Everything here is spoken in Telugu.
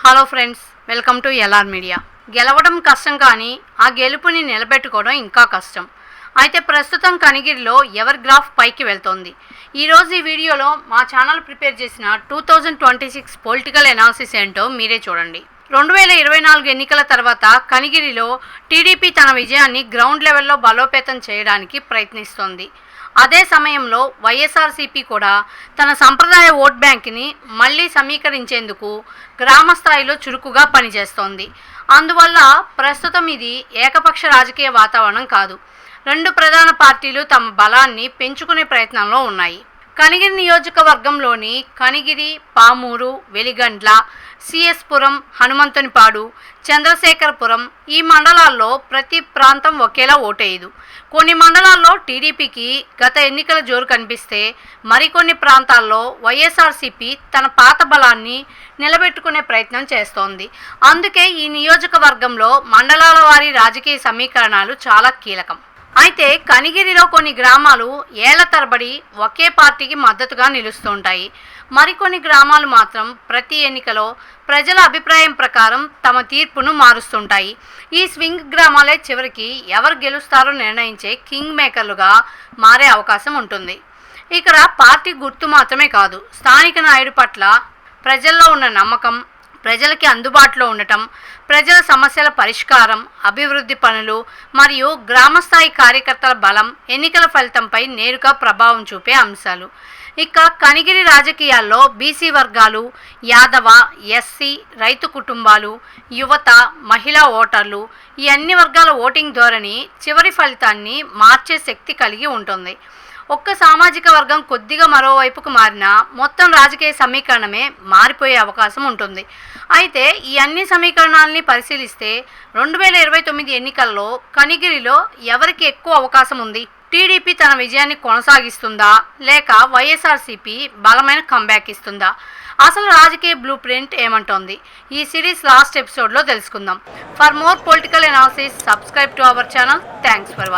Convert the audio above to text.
Hello friends, welcome to LR media. గెలవడం కష్టం కానీ ఆ గెలుపుని నిలబెట్టుకోవడం ఇంకా కష్టం. అయితే ప్రస్తుతం కనిగిరిలో ఎవరి గ్రాఫ్ పైకి వెళ్తోంది. ఈరోజు ఈ వీడియోలో మా ఛానల్ ప్రిపేర్ చేసిన 2026 పొలిటికల్ ఎనాలిసిస్ ఏంటో మీరే చూడండి. 2024 ఎన్నికల తర్వాత కనిగిరిలో టీడీపీ తన విజయాన్ని గ్రౌండ్ లెవెల్లో బలోపేతం చేయడానికి ప్రయత్నిస్తోంది. అదే సమయంలో వైఎస్ఆర్సీపీ కూడా తన సంప్రదాయ ఓట్ బ్యాంక్ని మళ్ళీ సమీకరించేందుకు గ్రామ స్థాయిలో చురుకుగా పనిచేస్తోంది. అందువల్ల ప్రస్తుతం ఇది ఏకపక్ష రాజకీయ వాతావరణం కాదు. రెండు ప్రధాన పార్టీలు తమ బలాన్ని పెంచుకునే ప్రయత్నంలో ఉన్నాయి. కనిగిరి నియోజకవర్గంలోని కనిగిరి, పామూరు, వెలిగండ్ల, సిఎస్పురం, హనుమంతునిపాడు, చంద్రశేఖరపురం ఈ మండలాల్లో ప్రతి ప్రాంతం ఒకేలా ఓటేయదు. కొన్ని మండలాల్లో టీడీపీకి గత ఎన్నికల జోరు కనిపిస్తే మరికొన్ని ప్రాంతాల్లో వైఎస్ఆర్సీపీ తన పాత బలాన్ని నిలబెట్టుకునే ప్రయత్నం చేస్తోంది. అందుకే ఈ నియోజకవర్గంలో మండలాల వారి రాజకీయ సమీకరణాలు చాలా కీలకం. అయితే కనిగిరిలో కొన్ని గ్రామాలు ఏళ్ల తరబడి ఒకే పార్టీకి మద్దతుగా నిలుస్తుంటాయి. మరికొన్ని గ్రామాలు మాత్రం ప్రతి ఎన్నికలో ప్రజల అభిప్రాయం ప్రకారం తమ తీర్పును మారుస్తుంటాయి. ఈ స్వింగ్ గ్రామాలే చివరికి ఎవరు గెలుస్తారో నిర్ణయించే కింగ్ మేకర్లుగా మారే అవకాశం ఉంటుంది. ఇక్కడ పార్టీ గుర్తు మాత్రమే కాదు, స్థానిక నాయుడు పట్ల ప్రజల్లో ఉన్న నమ్మకం, ప్రజలకి అందుబాటులో ఉండటం, ప్రజల సమస్యల పరిష్కారం, అభివృద్ధి పనులు మరియు గ్రామస్థాయి కార్యకర్తల బలం ఎన్నికల ఫలితంపై నేరుగా ప్రభావం చూపే అంశాలు. ఇక కనిగిరి రాజకీయాల్లో బీసీ వర్గాలు, యాదవ, ఎస్సీ, రైతు కుటుంబాలు, యువత, మహిళా ఓటర్లు ఈ అన్ని వర్గాల ఓటింగ్ ధోరణి చివరి ఫలితాన్ని మార్చే శక్తి కలిగి ఉంటుంది. ఒక్క సామాజిక వర్గం కొద్దిగా మరోవైపుకు మారినా మొత్తం రాజకీయ సమీకరణమే మారిపోయే అవకాశం ఉంటుంది. అయితే ఈ అన్ని సమీకరణాలని పరిశీలిస్తే 2029 ఎన్నికల్లో కనిగిరిలో ఎవరికి ఎక్కువ అవకాశం ఉంది? టీడీపీ తన విజయాన్ని కొనసాగిస్తుందా, లేక వైఎస్ఆర్సీపీ బలమైన కంబ్యాక్ ఇస్తుందా? అసలు రాజకీయ బ్లూ ప్రింట్ ఏమంటోంది? ఈ సిరీస్ లాస్ట్ ఎపిసోడ్లో తెలుసుకుందాం. For more political analysis subscribe to our channel. Thanks for watching.